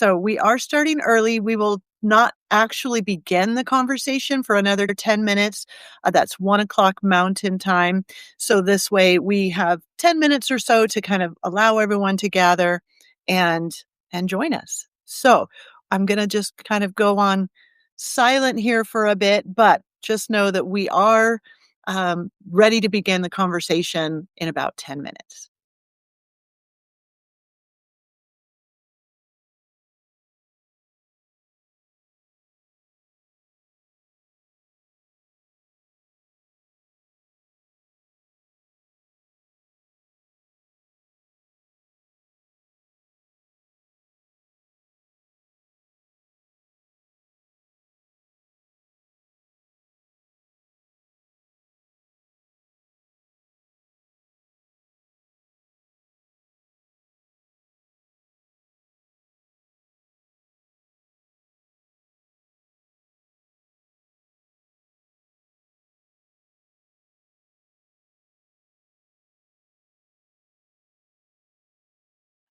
So we are starting early. We will not actually begin the conversation for another 10 minutes. That's 1 o'clock Mountain Time. So this way we have 10 minutes or so to kind of allow everyone to gather and join us. So I'm going to just kind of go on silent here for a bit, but just know that we are ready to begin the conversation in about 10 minutes.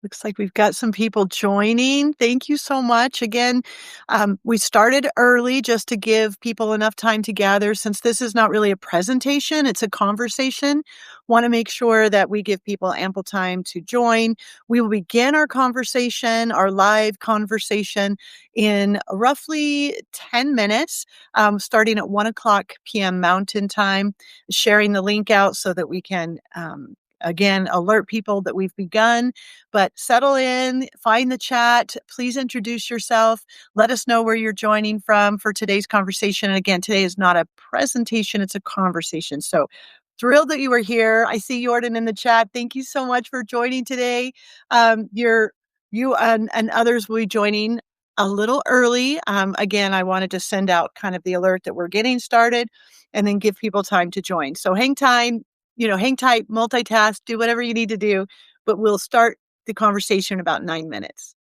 Looks like we've got some people joining. Thank you so much. Again, we started early just to give people enough time to gather. Since this is not really a presentation, it's a conversation. Want to make sure that we give people ample time to join. We will begin our conversation, our live conversation, in roughly 10 minutes, starting at 1 o'clock p.m. Mountain Time, sharing the link out so that we can again alert people that we've begun. But settle in, find the chat. Please introduce yourself. Let us know where you're joining from for today's conversation. And again, today is not a presentation, it's a conversation. So thrilled that you were here. I see Jordan in the chat. Thank you so much for joining today. You and others will be joining a little early. Again, I wanted to send out kind of the alert that we're getting started and then give people time to join. So hang tight, multitask, do whatever you need to do, but we'll start the conversation in about 9 minutes.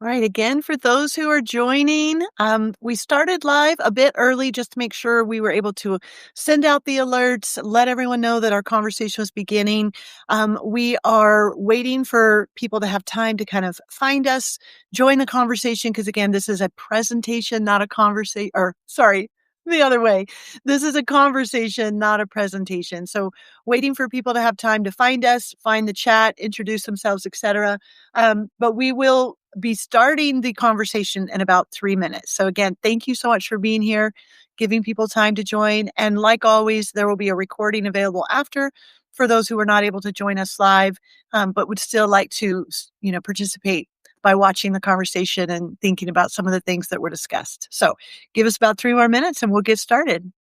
All right, again, for those who are joining, we started live a bit early just to make sure we were able to send out the alerts, let everyone know that our conversation was beginning. We are waiting for people to have time to kind of find us, join the conversation, because again, this is a presentation, not a conversation, or sorry, the other way. This is a conversation, not a presentation. So, waiting for people to have time to find us, find the chat, introduce themselves, etc. But we will be starting the conversation in about 3 minutes. So, again, thank you so much for being here, giving people time to join. And like always, there will be a recording available after for those who are not able to join us live, but would still like to, participate by watching the conversation and thinking about some of the things that were discussed. So, give us about 3 more minutes and we'll get started.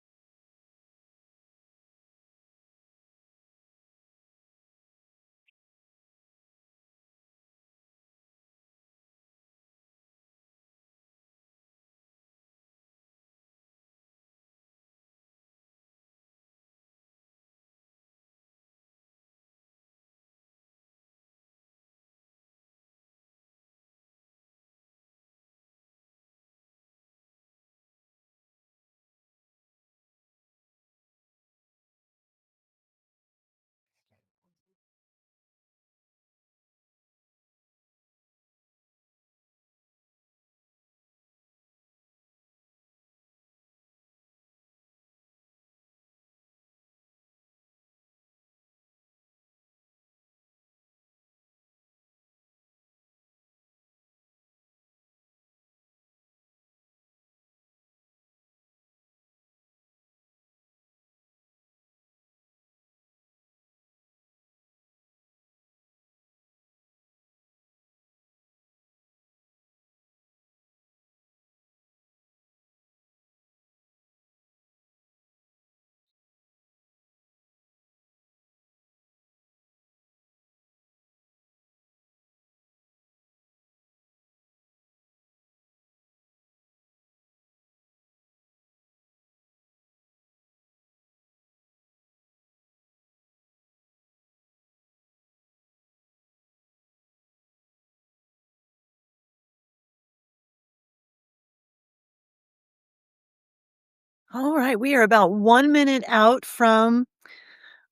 All right, we are about 1 minute out from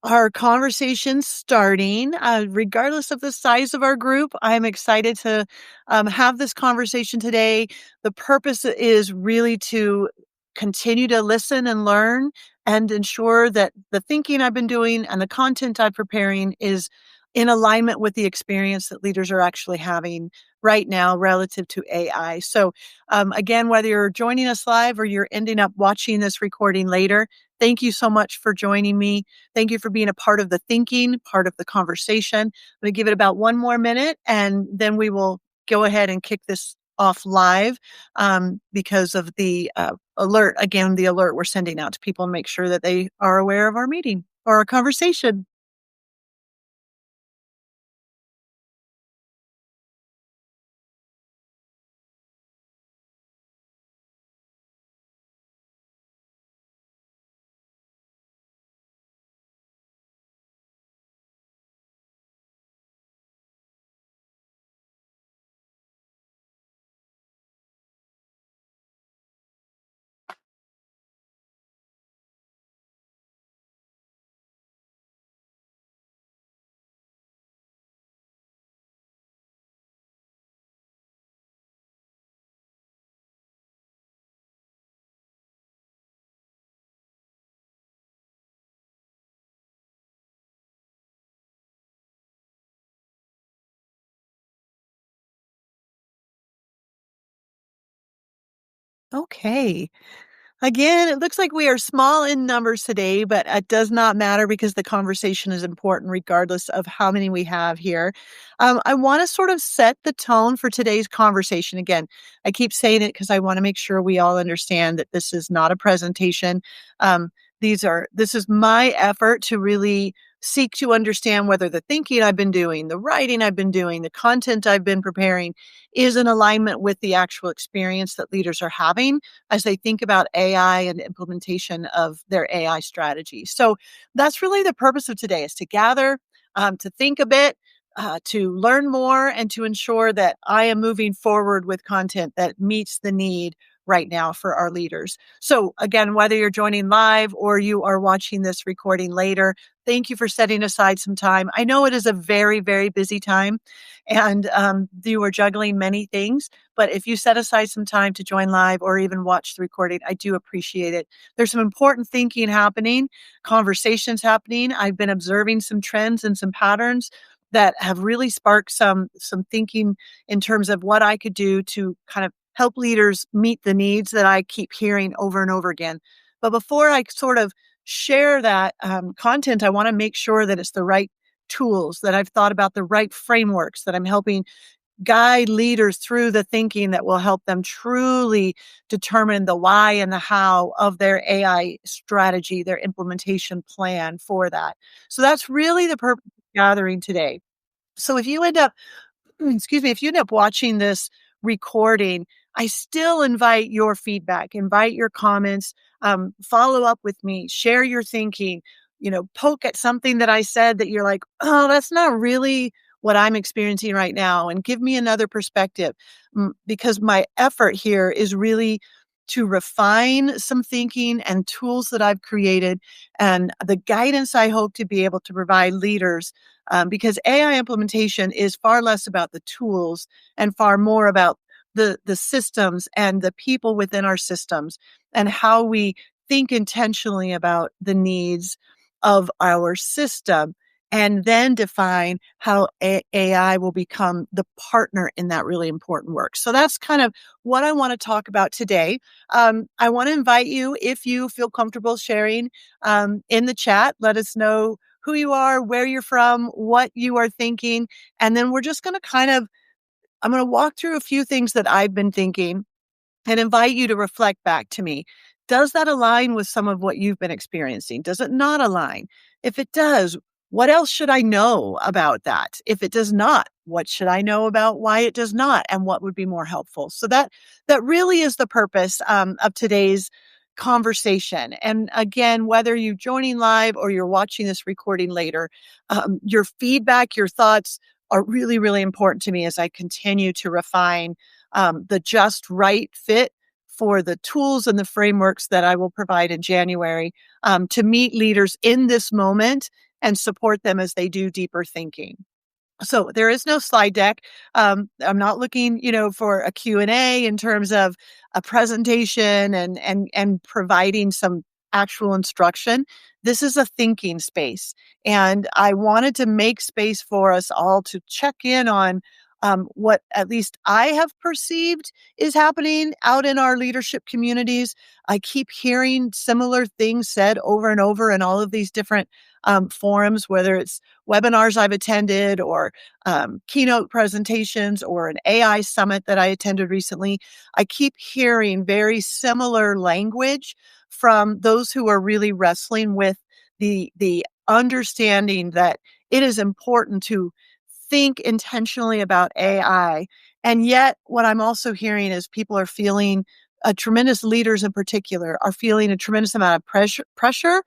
our conversation starting. Regardless of the size of our group, I'm excited to have this conversation today. The purpose is really to continue to listen and learn and ensure that the thinking I've been doing and the content I'm preparing is in alignment with the experience that leaders are actually having right now relative to AI. So, again, whether you're joining us live or you're ending up watching this recording later, thank you so much for joining me. Thank you for being a part of the thinking, part of the conversation. I'm going to give it about 1 more minute and then we will go ahead and kick this off live because of the alert. Again, the alert we're sending out to people and make sure that they are aware of our meeting or our conversation. Okay. Again, it looks like we are small in numbers today, but it does not matter because the conversation is important regardless of how many we have here. I want to sort of set the tone for today's conversation. Again, I keep saying it because I want to make sure we all understand that this is not a presentation. This is my effort to really seek to understand whether the thinking I've been doing, the writing I've been doing, the content I've been preparing is in alignment with the actual experience that leaders are having as they think about AI and implementation of their AI strategy. So that's really the purpose of today is to gather, to think a bit, to learn more and to ensure that I am moving forward with content that meets the need right now for our leaders. So again, whether you're joining live or you are watching this recording later, thank you for setting aside some time. I know it is a very, very busy time and you are juggling many things, but if you set aside some time to join live or even watch the recording, I do appreciate it. There's some important thinking happening, conversations happening. I've been observing some trends and some patterns that have really sparked some thinking in terms of what I could do to kind of help leaders meet the needs that I keep hearing over and over again. But before I sort of share that content, I want to make sure that it's the right tools, that I've thought about the right frameworks, that I'm helping guide leaders through the thinking that will help them truly determine the why and the how of their AI strategy, their implementation plan for that. So that's really the purpose of gathering today. So if you end up excuse me, if you end up watching this recording, I still invite your feedback, invite your comments, follow up with me, share your thinking, poke at something that I said that you're like, oh, that's not really what I'm experiencing right now, and give me another perspective. Because my effort here is really to refine some thinking and tools that I've created and the guidance I hope to be able to provide leaders because AI implementation is far less about the tools and far more about the systems and the people within our systems and how we think intentionally about the needs of our system and then define how AI will become the partner in that really important work. So that's kind of what I want to talk about today. I want to invite you, if you feel comfortable sharing in the chat, let us know who you are, where you're from, what you are thinking. And then we're just going to I'm going to walk through a few things that I've been thinking and invite you to reflect back to me. Does that align with some of what you've been experiencing? Does it not align? If it does, what else should I know about that? If it does not, what should I know about why it does not and what would be more helpful? So that really is the purpose of today's conversation. And again, whether you're joining live or you're watching this recording later, your feedback, your thoughts are really, really important to me as I continue to refine the just right fit for the tools and the frameworks that I will provide in January to meet leaders in this moment and support them as they do deeper thinking. So there is no slide deck. I'm not looking, for a Q&A in terms of a presentation and providing some actual instruction. This is a thinking space. And I wanted to make space for us all to check in on what at least I have perceived is happening out in our leadership communities. I keep hearing similar things said over and over in all of these different forums, whether it's webinars I've attended or keynote presentations or an AI summit that I attended recently. I keep hearing very similar language from those who are really wrestling with the understanding that it is important to think intentionally about AI. And yet, what I'm also hearing is people are feeling, tremendous leaders in particular, are feeling a tremendous amount of pressure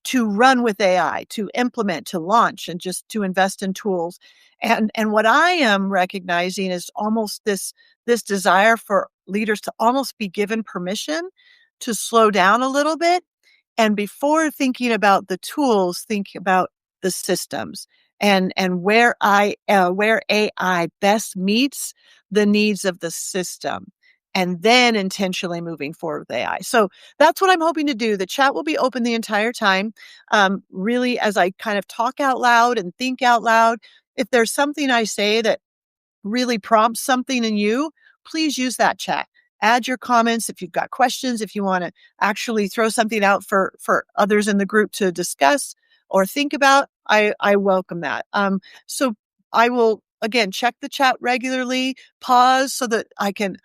to run with AI, to implement, to launch, and just to invest in tools. And what I am recognizing is almost this desire for leaders to almost be given permission to slow down a little bit and before thinking about the tools, think about the systems and where AI best meets the needs of the system, and then intentionally moving forward with AI. So that's what I'm hoping to do. The chat will be open the entire time. Really, as I kind of talk out loud and think out loud, if there's something I say that really prompts something in you, please use that chat. Add your comments if you've got questions, if you want to actually throw something out for others in the group to discuss or think about. I welcome that. So I will again check the chat regularly, pause so that I can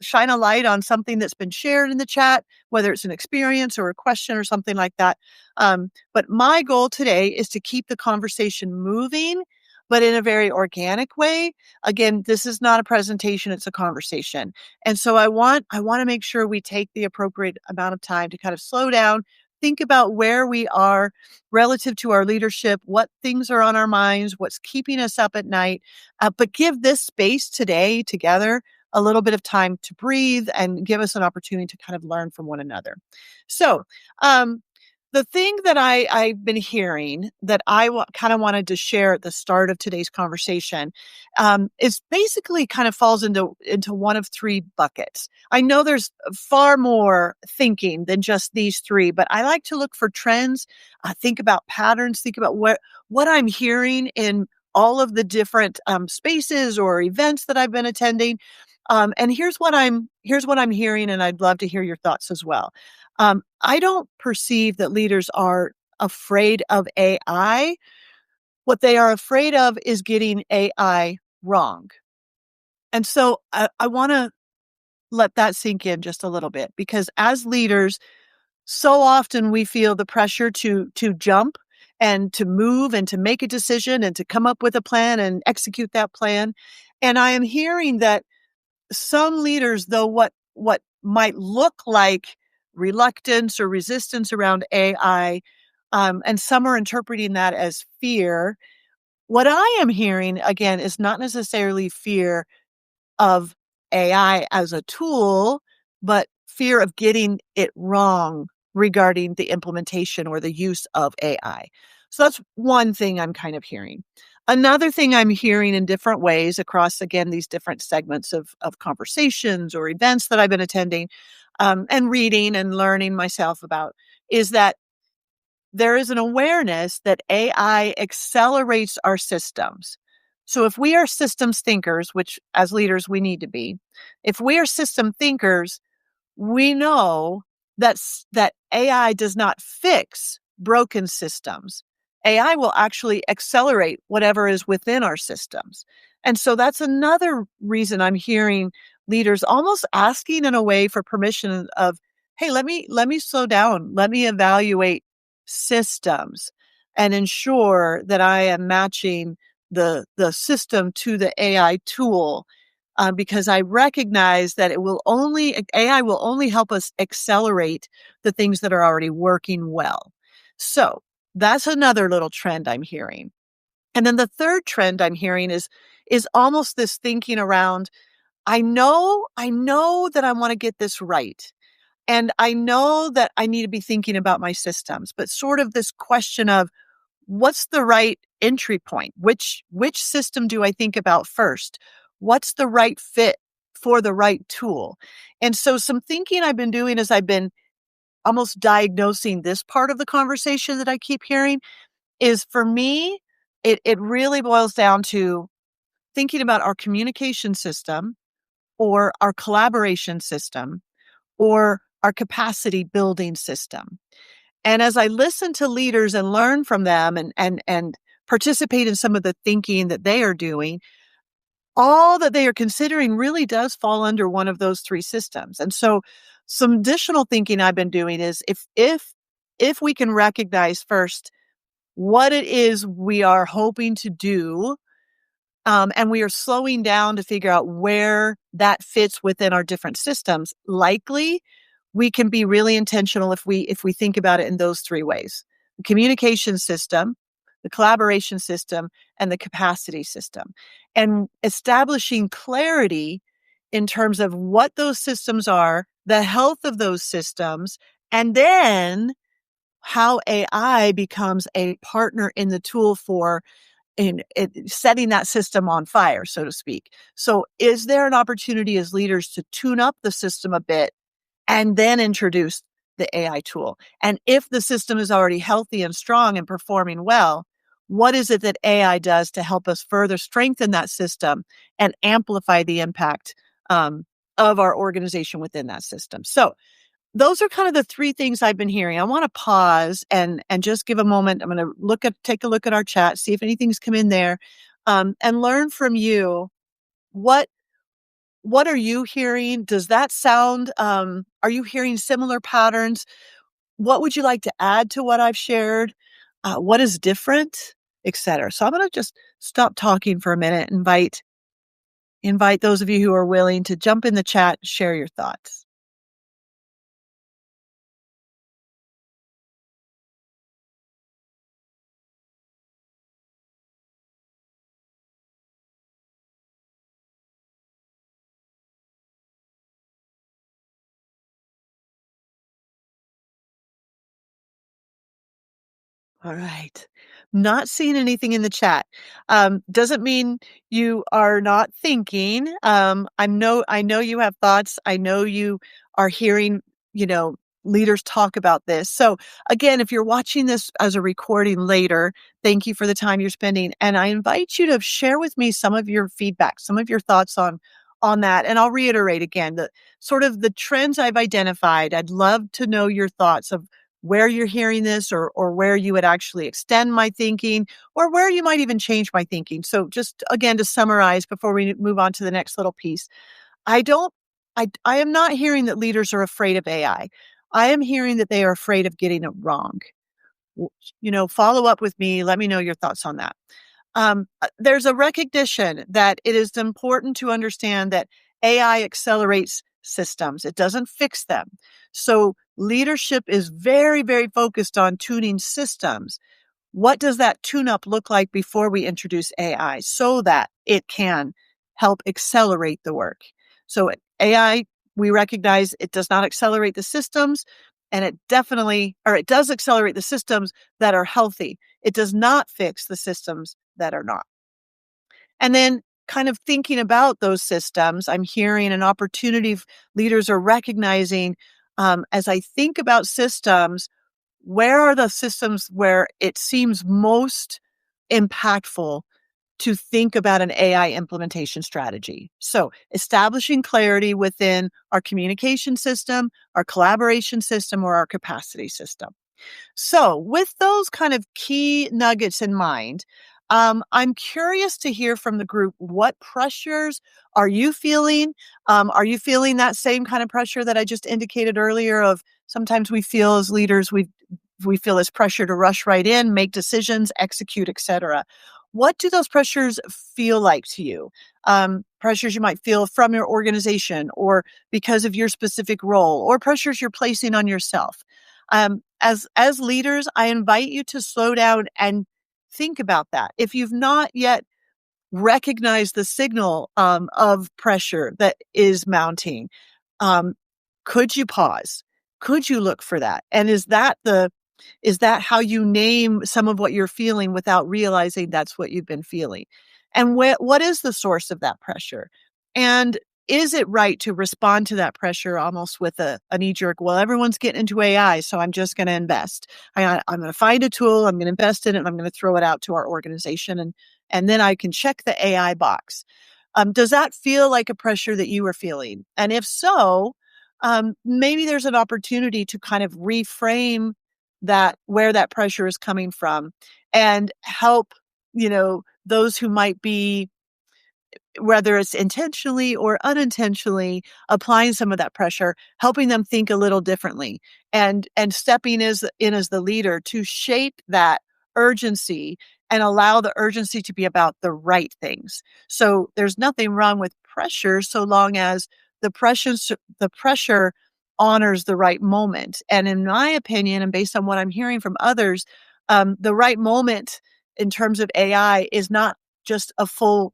shine a light on something that's been shared in the chat, whether it's an experience or a question or something like that. But my goal today is to keep the conversation moving, but in a very organic way. Again, this is not a presentation, it's a conversation. And so I want to make sure we take the appropriate amount of time to kind of slow down, think about where we are relative to our leadership, what things are on our minds, what's keeping us up at night, but give this space today together a little bit of time to breathe and give us an opportunity to kind of learn from one another. So, um, the thing that I've been hearing that kind of wanted to share at the start of today's conversation is basically kind of falls into one of three buckets. I know there's far more thinking than just these three, but I like to look for trends, think about patterns, think about what I'm hearing in all of the different spaces or events that I've been attending. And here's what I'm hearing, and I'd love to hear your thoughts as well. I don't perceive that leaders are afraid of AI. What they are afraid of is getting AI wrong. And so I want to let that sink in just a little bit because as leaders, so often we feel the pressure to jump and to move and to make a decision and to come up with a plan and execute that plan. And I am hearing that some leaders, though, what might look like reluctance or resistance around AI, and some are interpreting that as fear. What I am hearing, again, is not necessarily fear of AI as a tool, but fear of getting it wrong regarding the implementation or the use of AI. So that's one thing I'm kind of hearing. Another thing I'm hearing in different ways across, again, these different segments of conversations or events that I've been attending and reading and learning myself about is that there is an awareness that AI accelerates our systems. So if we are systems thinkers, which as leaders we need to be, if we are system thinkers, we know that AI does not fix broken systems. AI will actually accelerate whatever is within our systems. And so that's another reason I'm hearing leaders almost asking in a way for permission of, hey, let me slow down. Let me evaluate systems and ensure that I am matching the system to the AI tool because I recognize that AI will only help us accelerate the things that are already working well. So that's another little trend I'm hearing. And then the third trend I'm hearing is almost this thinking around, I know that I want to get this right. And I know that I need to be thinking about my systems, but sort of this question of what's the right entry point? Which system do I think about first? What's the right fit for the right tool? And so some thinking I've been doing is I've been almost diagnosing this part of the conversation that I keep hearing is for me, it really boils down to thinking about our communication system or our collaboration system or our capacity building system. And as I listen to leaders and learn from them and participate in some of the thinking that they are doing, all that they are considering really does fall under one of those three systems. And so some additional thinking I've been doing is if we can recognize first what it is we are hoping to do and we are slowing down to figure out where that fits within our different systems, likely we can be really intentional if we think about it in those three ways: the communication system, the collaboration system, and the capacity system. And establishing clarity in terms of what those systems are, the health of those systems, and then how AI becomes a partner in the tool for in setting that system on fire, so to speak. So is there an opportunity as leaders to tune up the system a bit and then introduce the AI tool? And if the system is already healthy and strong and performing well, what is it that AI does to help us further strengthen that system and amplify the impact of our organization within that system? So those are kind of the three things I've been hearing. I want to pause and just give a moment. I'm going to take a look at our chat, see if anything's come in there, and learn from you. What what are you hearing? Does that sound? Are you hearing similar patterns? What would you like to add to what I've shared? What is different, etc. So I'm going to just stop talking for a minute. Invite those of you who are willing to jump in the chat, share your thoughts. All right. Not seeing anything in the chat. Doesn't mean you are not thinking. I know you have thoughts. I know you are hearing, you know, leaders talk about this. So again, if you're watching this as a recording later, thank you for the time you're spending. And I invite you to share with me some of your feedback, some of your thoughts on that. And I'll reiterate again the sort of the trends I've identified. I'd love to know your thoughts of where you're hearing this or where you would actually extend my thinking or where you might even change my thinking. So just again to summarize before we move on to the next little piece. I don't I am not hearing that leaders are afraid of AI. I am hearing that they are afraid of getting it wrong. W- follow up with me, let me know your thoughts on that. There's a recognition that it is important to understand that AI accelerates systems. It doesn't fix them. So leadership is very, very focused on tuning systems. What does that tune up look like before we introduce AI so that it can help accelerate the work? So AI, we recognize it does not accelerate the systems, and it does accelerate the systems that are healthy. It does not fix the systems that are not. And then kind of thinking about those systems, I'm hearing an opportunity leaders are recognizing, as I think about systems, where are the systems where it seems most impactful to think about an AI implementation strategy? So establishing clarity within our communication system, our collaboration system, or our capacity system. So, with those kind of key nuggets in mind, I'm curious to hear from the group, what pressures are you feeling? Are you feeling that same kind of pressure that I just indicated earlier of sometimes we feel as leaders, we feel this pressure to rush right in, make decisions, execute, etc. What do those pressures feel like to you? Pressures you might feel from your organization or because of your specific role, or pressures you're placing on yourself. As leaders, I invite you to slow down and think about that. If you've not yet recognized the signal of pressure that is mounting, um, could you pause? Could you look for that? And is that how you name some of what you're feeling without realizing that's what you've been feeling? And what is the source of that pressure? And is it right to respond to that pressure almost with a knee jerk? Well, everyone's getting into AI, so I'm just going to invest. I'm going to find a tool, I'm going to invest in it, and I'm going to throw it out to our organization, and then I can check the AI box. Does that feel like a pressure that you are feeling? And if so, maybe there's an opportunity to kind of reframe that where that pressure is coming from and help, those who might be, whether it's intentionally or unintentionally, applying some of that pressure, helping them think a little differently and stepping in as the leader to shape that urgency and allow the urgency to be about the right things. So there's nothing wrong with pressure so long as the pressure honors the right moment. And in my opinion, and based on what I'm hearing from others, the right moment in terms of AI is not just a full,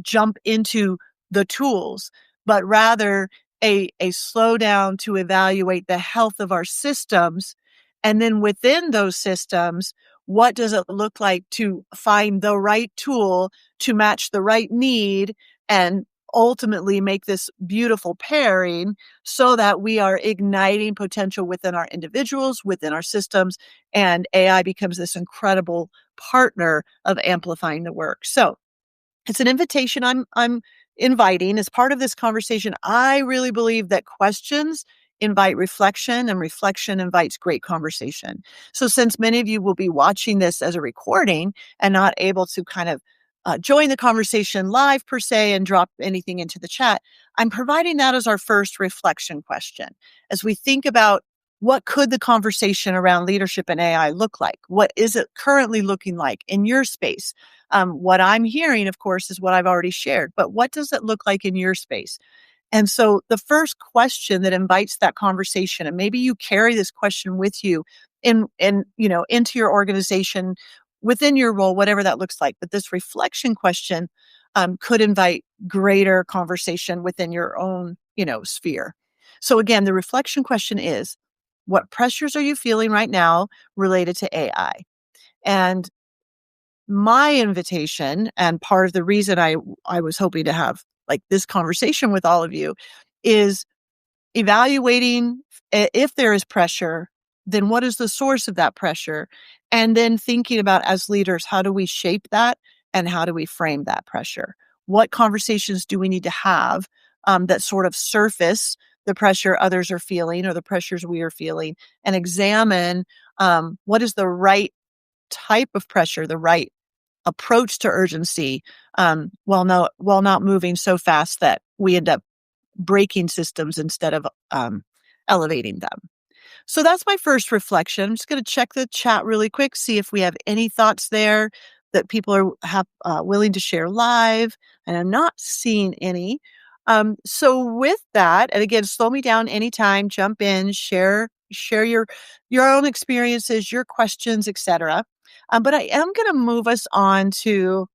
jump into the tools, but rather a slowdown to evaluate the health of our systems. And then within those systems, what does it look like to find the right tool to match the right need and ultimately make this beautiful pairing so that we are igniting potential within our individuals, within our systems, and AI becomes this incredible partner of amplifying the work. So it's an invitation I'm inviting as part of this conversation. I really believe that questions invite reflection and reflection invites great conversation. So since many of you will be watching this as a recording and not able to kind of join the conversation live per se and drop anything into the chat, I'm providing that as our first reflection question. As we think about what could the conversation around leadership and AI look like? What is it currently looking like in your space? What I'm hearing, of course, is what I've already shared, but what does it look like in your space? And so the first question that invites that conversation, and maybe you carry this question with you into your organization, within your role, whatever that looks like. But this reflection question could invite greater conversation within your own, sphere. So again, the reflection question is, what pressures are you feeling right now related to AI? And my invitation, and part of the reason I was hoping to have like this conversation with all of you, is evaluating if there is pressure, then what is the source of that pressure? And then thinking about, as leaders, how do we shape that and how do we frame that pressure? What conversations do we need to have that sort of surface the pressure others are feeling or the pressures we are feeling, and examine what is the right type of pressure, the right approach to urgency, while not moving so fast that we end up breaking systems instead of elevating them. So that's my first reflection. I'm just going to check the chat really quick, see if we have any thoughts there that people are willing to share live. And I'm not seeing any. So with that, and again, slow me down anytime, jump in, share your own experiences, your questions, etc. But I am going to move us on to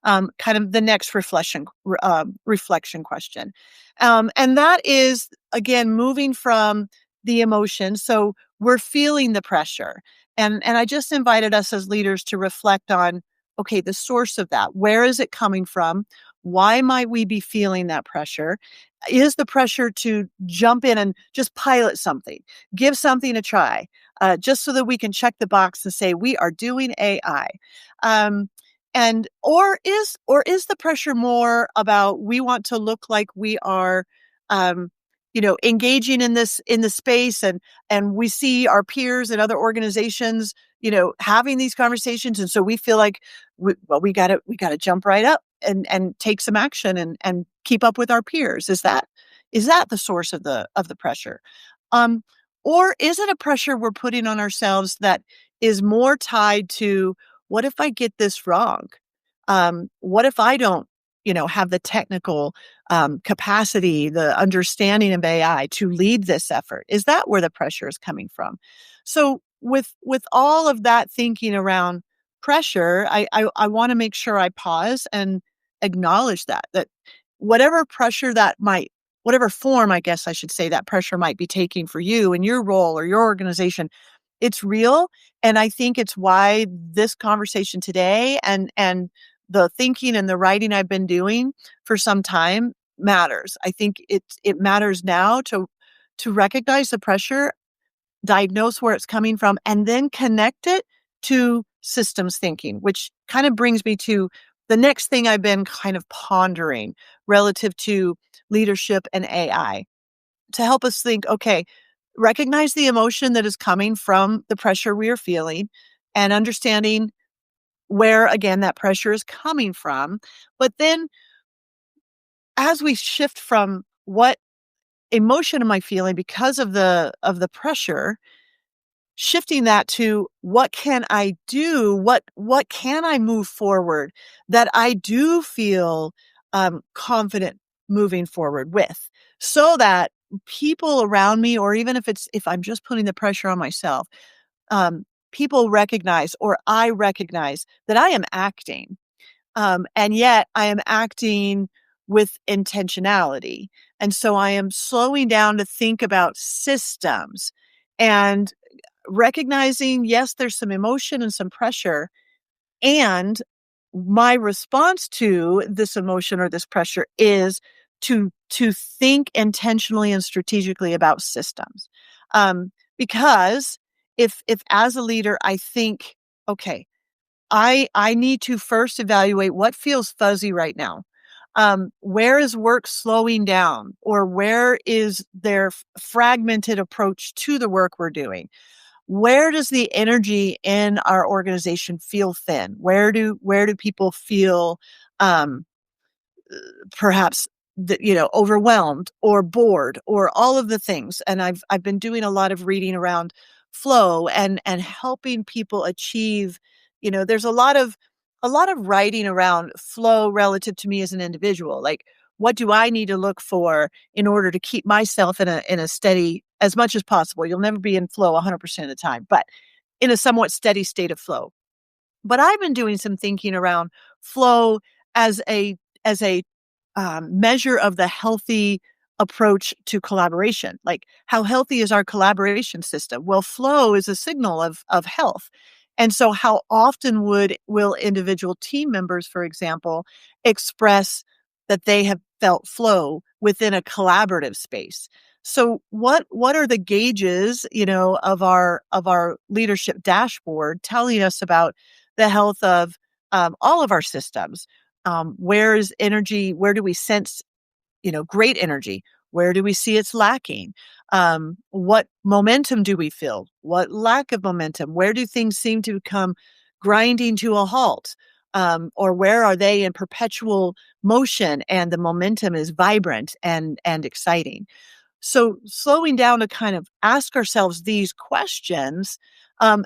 kind of the next reflection question. And that is, again, moving from the emotion. So we're feeling the pressure. And I just invited us as leaders to reflect on, okay, the source of that. Where is it coming from? Why might we be feeling that pressure? Is the pressure to jump in and just pilot something, give something a try, just so that we can check the box and say, we are doing AI? Um, and or is the pressure more about, we want to look like we are engaging in the space, and we see our peers and other organizations having these conversations, and so we feel like we got to jump right up and take some action and keep up with our peers. Is that the source of the pressure? um or is it a pressure we're putting on ourselves that is more tied to, what if I get this wrong? What if I don't, have the technical capacity, the understanding of AI to lead this effort? Is that where the pressure is coming from? So with all of that thinking around pressure, I want to make sure I pause and acknowledge that whatever pressure whatever form, I guess I should say, that pressure might be taking for you in your role or your organization, it's real. And I think it's why this conversation today and the thinking and the writing I've been doing for some time matters. I think it matters now to recognize the pressure, diagnose where it's coming from, and then connect it to systems thinking, which kind of brings me to the next thing I've been kind of pondering relative to leadership and AI, to help us think, okay, recognize the emotion that is coming from the pressure we are feeling, and understanding where, again, that pressure is coming from. But then, as we shift from what emotion am I feeling because of the pressure, shifting that to, what can I do? What can I move forward that I do feel confident moving forward with, so that people around me, or even if I'm just putting the pressure on myself, people recognize, or I recognize, that I am acting, and yet I am acting with intentionality. And so I am slowing down to think about systems and recognizing, yes, there's some emotion and some pressure. And my response to this emotion or this pressure is to think intentionally and strategically about systems. Because if as a leader I think, okay, I need to first evaluate what feels fuzzy right now. Where is work slowing down, or where is there fragmented approach to the work we're doing? Where does the energy in our organization feel thin? Where do people feel um, perhaps overwhelmed or bored, or all of the things? And I've been doing a lot of reading around flow and helping people achieve. There's a lot of writing around flow relative to me as an individual. Like, what do I need to look for in order to keep myself in a steady, as much as possible? You'll never be in flow 100% of the time, but in a somewhat steady state of flow. But I've been doing some thinking around flow as a measure of the healthy approach to collaboration. Like, how healthy is our collaboration system? Well, flow is a signal of health. And so how often will individual team members, for example, express that they have felt flow within a collaborative space? So what are the gauges, of our leadership dashboard telling us about the health of all of our systems? Where is energy? Where do we sense great energy? Where do we see it's lacking? What momentum do we feel? What lack of momentum? Where do things seem to come grinding to a halt? Or where are they in perpetual motion and the momentum is vibrant and exciting? So slowing down to kind of ask ourselves these questions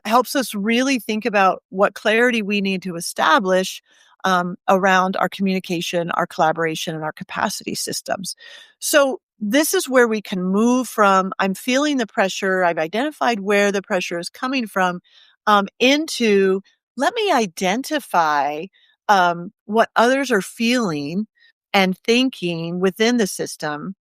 helps us really think about what clarity we need to establish around our communication, our collaboration, and our capacity systems. So this is where we can move from I'm feeling the pressure, I've identified where the pressure is coming from, into let me identify what others are feeling and thinking within the system,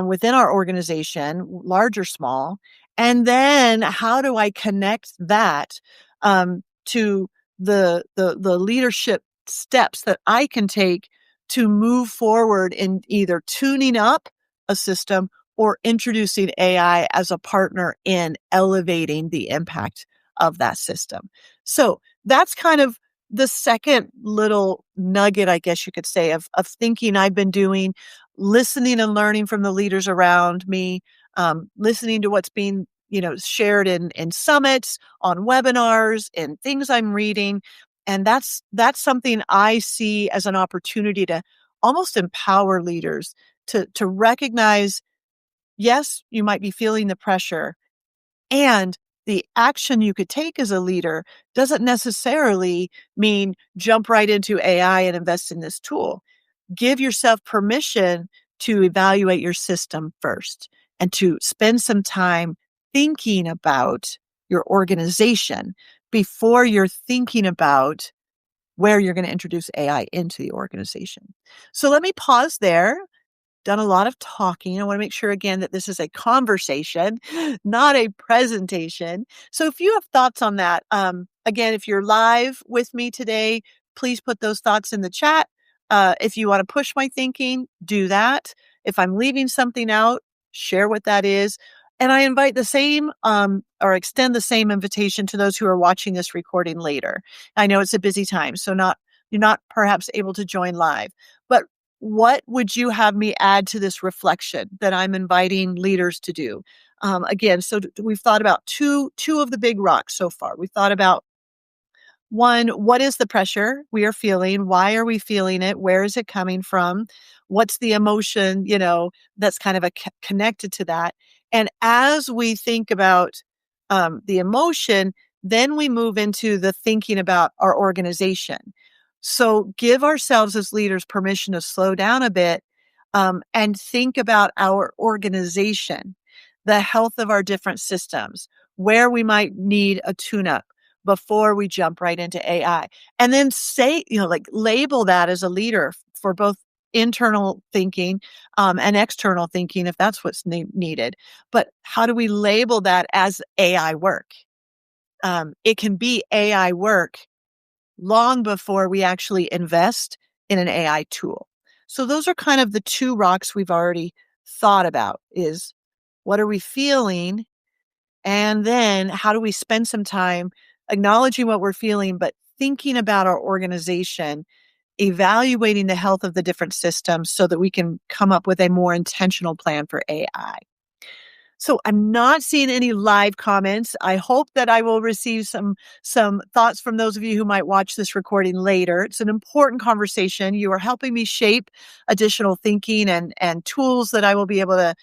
within our organization, large or small, and then how do I connect that to the leadership steps that I can take to move forward in either tuning up a system or introducing AI as a partner in elevating the impact of that system. So that's kind of the second little nugget, I guess you could say, of thinking I've been doing, listening and learning from the leaders around me, listening to what's being, shared in summits, on webinars, and things I'm reading. And that's something I see as an opportunity to almost empower leaders to recognize, yes, you might be feeling the pressure, and the action you could take as a leader doesn't necessarily mean jump right into AI and invest in this tool. Give yourself permission to evaluate your system first and to spend some time thinking about your organization before you're thinking about where you're going to introduce AI into the organization. So let me pause there. Done a lot of talking. I want to make sure again that this is a conversation, not a presentation. So if you have thoughts on that, again, if you're live with me today, please put those thoughts in the chat. If you want to push my thinking, do that. If I'm leaving something out, share what that is. And I invite the same or extend the same invitation to those who are watching this recording later. I know it's a busy time, so you're not perhaps able to join live, but what would you have me add to this reflection that I'm inviting leaders to do? Again, so we've thought about two of the big rocks so far. We've thought about one, what is the pressure we are feeling? Why are we feeling it? Where is it coming from? What's the emotion, that's kind of connected to that? And as we think about the emotion, then we move into the thinking about our organization. So give ourselves as leaders permission to slow down a bit and think about our organization, the health of our different systems, where we might need a tune-up before we jump right into AI. And then say, label that as a leader for both internal thinking and external thinking, if that's what's needed. But how do we label that as AI work? It can be AI work long before we actually invest in an AI tool. So those are kind of the two rocks we've already thought about is what are we feeling? And then how do we spend some time acknowledging what we're feeling, but thinking about our organization, evaluating the health of the different systems so that we can come up with a more intentional plan for AI. So I'm not seeing any live comments. I hope that I will receive some thoughts from those of you who might watch this recording later. It's an important conversation. You are helping me shape additional thinking and tools that I will be able to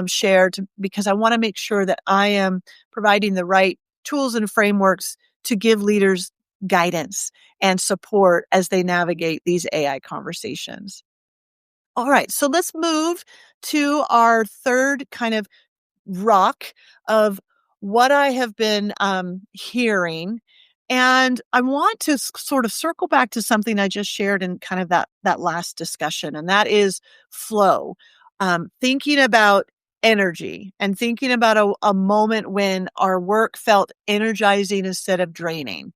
share because I want to make sure that I am providing the right tools and frameworks to give leaders guidance and support as they navigate these AI conversations. All right, so let's move to our third kind of rock of what I have been hearing. And I want to sort of circle back to something I just shared in kind of that last discussion, and that is flow. Thinking about energy and thinking about a moment when our work felt energizing instead of draining.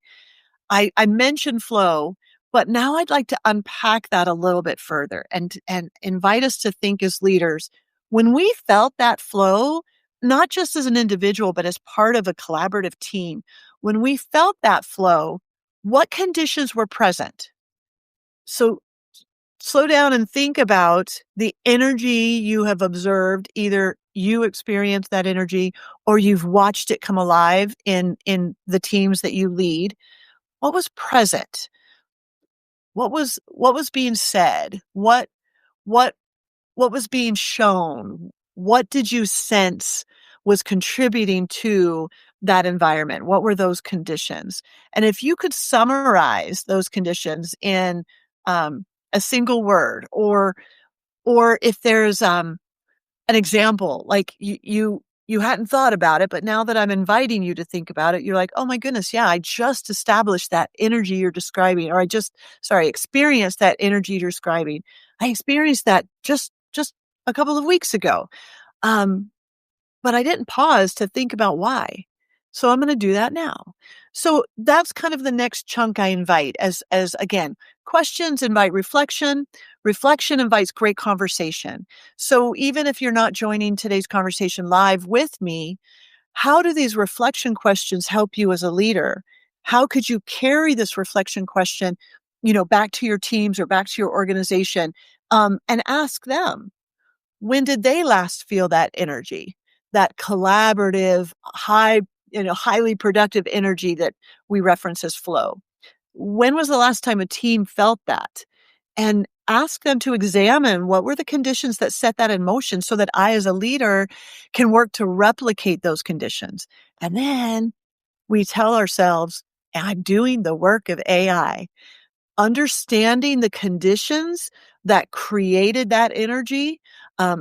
I mentioned flow, but now I'd like to unpack that a little bit further and invite us to think as leaders. When we felt that flow, not just as an individual, but as part of a collaborative team, when we felt that flow, what conditions were present? So slow down and think about the energy you have observed. Either you experienced that energy or you've watched it come alive in the teams that you lead. What was present? What was being said? What what was being shown? What did you sense was contributing to that environment? What were those conditions? And if you could summarize those conditions in a single word, or if there's an example, like you hadn't thought about it, but now that I'm inviting you to think about it, you're like, "Oh my goodness, yeah, I just established that energy you're describing," or experienced that energy you're describing. I experienced that just a couple of weeks ago. Um, but I didn't pause to think about why. So I'm gonna do that now. So that's kind of the next chunk I invite as again, questions invite reflection. Reflection invites great conversation. So even if you're not joining today's conversation live with me, how do these reflection questions help you as a leader? How could you carry this reflection question, back to your teams or back to your organization, and ask them, when did they last feel that energy, that collaborative, highly productive energy that we reference as flow? When was the last time a team felt that? And ask them to examine what were the conditions that set that in motion so that I, as a leader, can work to replicate those conditions. And then we tell ourselves, I'm doing the work of AI. Understanding the conditions that created that energy,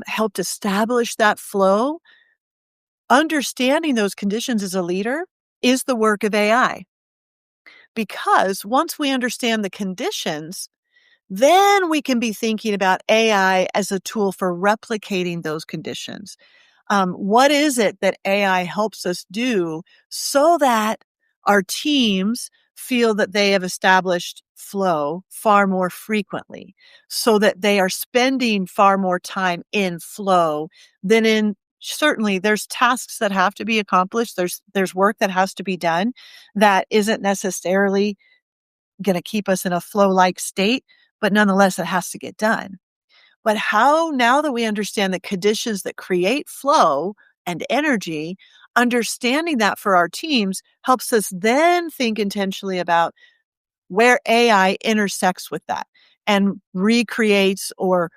helped establish that flow. Understanding those conditions as a leader is the work of AI. Because once we understand the conditions, then we can be thinking about AI as a tool for replicating those conditions. What is it that AI helps us do so that our teams feel that they have established flow far more frequently, so that they are spending far more time in flow than in certainly there's tasks that have to be accomplished. There's work that has to be done that isn't necessarily going to keep us in a flow-like state, but nonetheless, it has to get done. But how, now that we understand the conditions that create flow and energy, understanding that for our teams helps us then think intentionally about where AI intersects with that and recreates or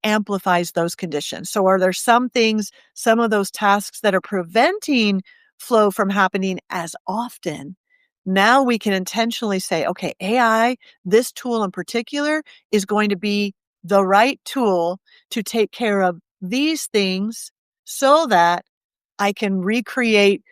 amplifies those conditions. So are there some things, some of those tasks that are preventing flow from happening as often? Now we can intentionally say, okay, AI, this tool in particular, is going to be the right tool to take care of these things so that I can recreate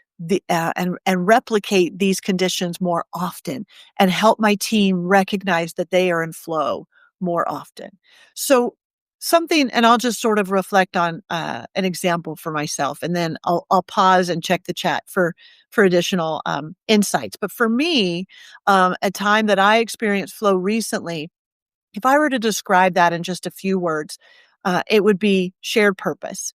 and replicate these conditions more often and help my team recognize that they are in flow more often. So something, and I'll just sort of reflect on an example for myself, and then I'll pause and check the chat for additional insights. But for me, a time that I experienced flow recently, if I were to describe that in just a few words, it would be shared purpose.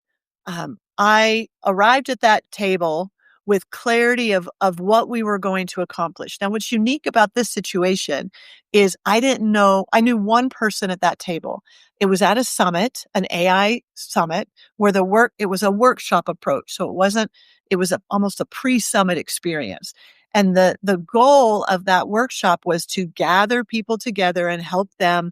I arrived at that table with clarity of what we were going to accomplish. Now, what's unique about this situation is I knew one person at that table. It was at a summit, an AI summit, where it was a workshop approach. So it was almost a pre-summit experience. And the goal of that workshop was to gather people together and help them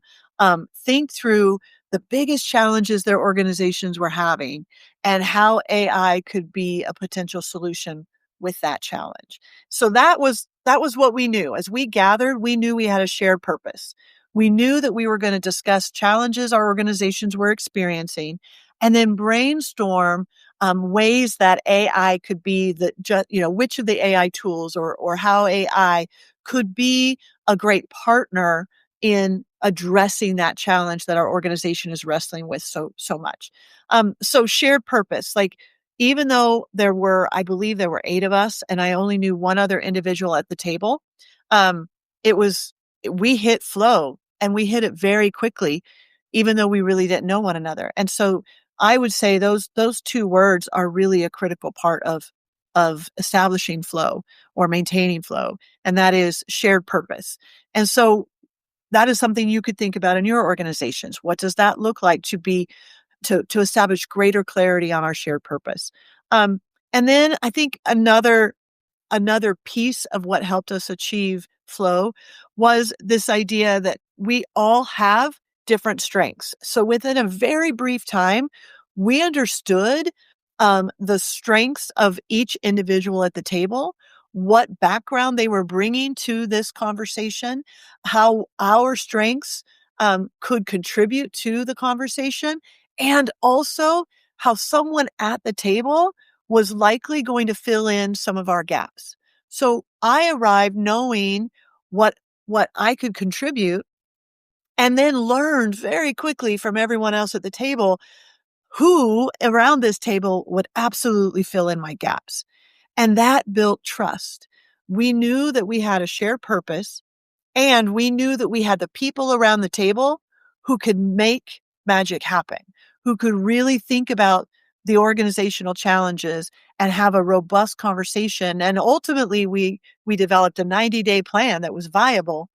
think through the biggest challenges their organizations were having and how AI could be a potential solution with that challenge. So that was what we knew. As we gathered, we knew we had a shared purpose. We knew that we were going to discuss challenges our organizations were experiencing and then brainstorm ways that AI could be which of the AI tools or how AI could be a great partner in addressing that challenge that our organization is wrestling with so much. So shared purpose, like even though I believe there were 8 of us and I only knew one other individual at the table, um, it was we hit flow and we hit it very quickly, even though we really didn't know one another. And so I would say those 2 words are really a critical part of establishing flow or maintaining flow, and that is shared purpose. And so that is something you could think about in your organizations. What does that look like to establish greater clarity on our shared purpose? Um, and then I think another piece of what helped us achieve flow was this idea that we all have different strengths. So within a very brief time, we understood the strengths of each individual at the table, what background they were bringing to this conversation, how our strengths could contribute to the conversation, and also how someone at the table was likely going to fill in some of our gaps. So I arrived knowing what what I could contribute and then learned very quickly from everyone else at the table who around this table would absolutely fill in my gaps. And that built trust. We knew that we had a shared purpose and we knew that we had the people around the table who could make magic happen, who could really think about the organizational challenges and have a robust conversation. And ultimately, we developed a 90-day plan that was viable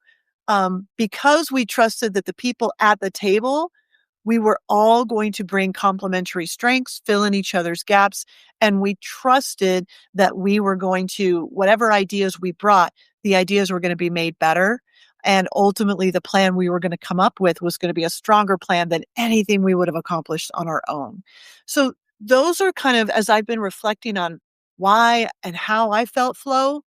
because we trusted that the people at the table we were all going to bring complementary strengths, fill in each other's gaps, and we trusted that we were going to, whatever ideas we brought, the ideas were going to be made better. And ultimately, the plan we were going to come up with was going to be a stronger plan than anything we would have accomplished on our own. So, those are kind of, as I've been reflecting on why and how I felt flow,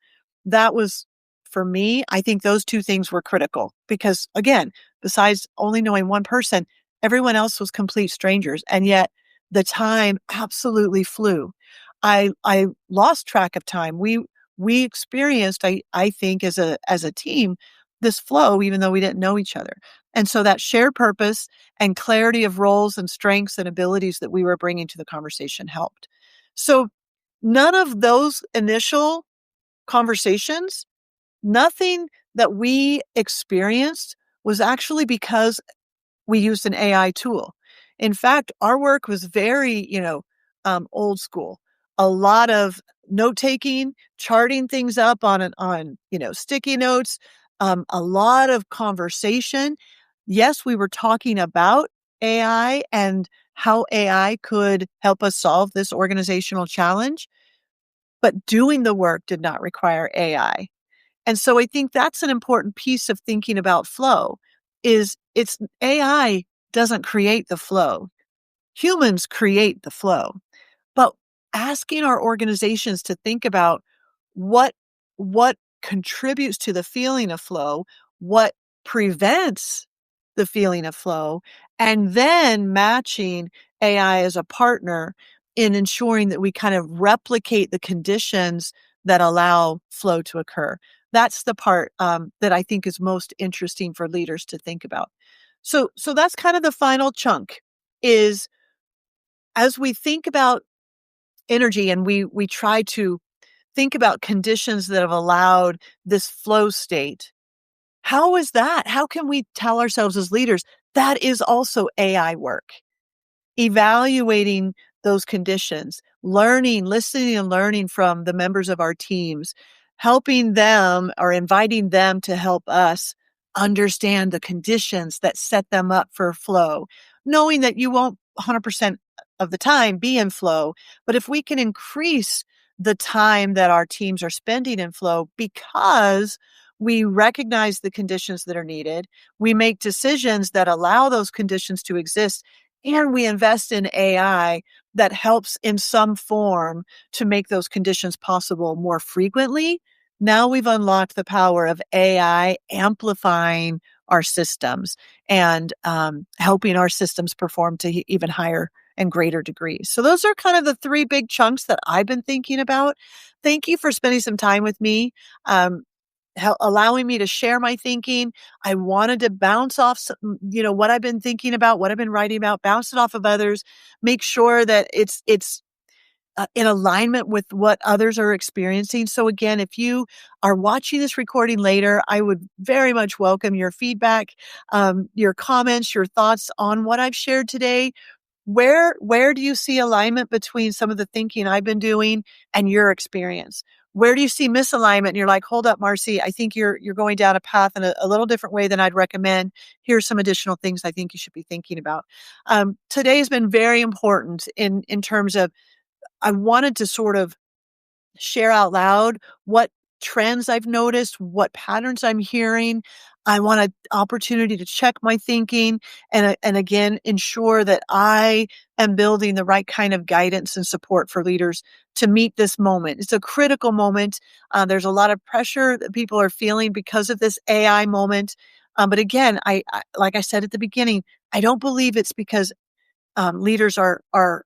that was for me, I think those 2 things were critical because, again, besides only knowing one person, everyone else was complete strangers, and yet the time absolutely flew. I lost track of time. We experienced, I think as a team, this flow even though we didn't know each other. And so that shared purpose and clarity of roles and strengths and abilities that we were bringing to the conversation helped. So none of those initial conversations, nothing that we experienced was actually because we used an AI tool. In fact, our work was very, old school. A lot of note taking, charting things up on sticky notes, a lot of conversation. Yes, we were talking about AI and how AI could help us solve this organizational challenge, but doing the work did not require AI. And so I think that's an important piece of thinking about flow is it's AI doesn't create the flow. Humans create the flow. But asking our organizations to think about what what contributes to the feeling of flow, what prevents the feeling of flow, and then matching AI as a partner in ensuring that we kind of replicate the conditions that allow flow to occur. That's the part that I think is most interesting for leaders to think about. So that's kind of the final chunk is as we think about energy and we try to think about conditions that have allowed this flow state. How is that? How can we tell ourselves as leaders that is also AI work? Evaluating those conditions, learning, listening and learning from the members of our teams, helping them or inviting them to help us understand the conditions that set them up for flow, knowing that you won't 100% of the time be in flow, but if we can increase the time that our teams are spending in flow because we recognize the conditions that are needed, we make decisions that allow those conditions to exist, and we invest in AI that helps in some form to make those conditions possible more frequently. Now we've unlocked the power of AI amplifying our systems and helping our systems perform to even higher and greater degrees. So those are kind of the 3 big chunks that I've been thinking about. Thank you for spending some time with me. Um, allowing me to share my thinking. I wanted to bounce off, what I've been thinking about, what I've been writing about, bounce it off of others, make sure that it's in alignment with what others are experiencing. So again, if you are watching this recording later, I would very much welcome your feedback, your comments, your thoughts on what I've shared today. Where do you see alignment between some of the thinking I've been doing and your experience? Where do you see misalignment? And you're like, hold up, Marci, I think you're going down a path in a little different way than I'd recommend. Here's some additional things I think you should be thinking about. Today has been very important in terms of I wanted to sort of share out loud what trends I've noticed, what patterns I'm hearing. I want an opportunity to check my thinking and again, ensure that I am building the right kind of guidance and support for leaders to meet this moment. It's a critical moment. There's a lot of pressure that people are feeling because of this AI moment. But again, like I said at the beginning, I don't believe it's because leaders are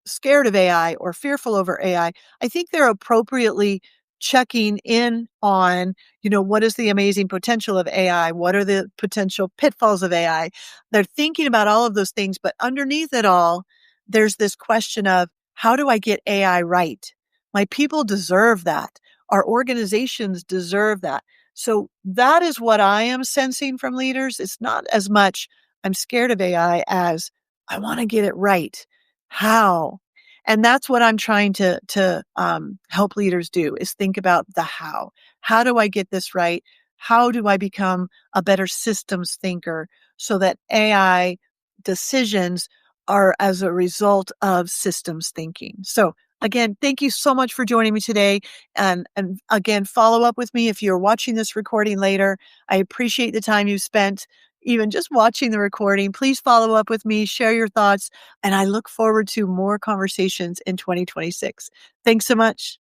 scared of AI or fearful over AI. I think they're appropriately checking in on, what is the amazing potential of AI? What are the potential pitfalls of AI? They're thinking about all of those things, but underneath it all, there's this question of how do I get AI right? My people deserve that. Our organizations deserve that. So that is what I am sensing from leaders. It's not as much I'm scared of AI as I want to get it right. How? And that's what I'm trying to help leaders do is think about the how. How do I get this right? How do I become a better systems thinker so that AI decisions are as a result of systems thinking? So again, thank you so much for joining me today. And again, follow up with me if you're watching this recording later. I appreciate the time you spent even just watching the recording. Please follow up with me, share your thoughts, and I look forward to more conversations in 2026. Thanks so much.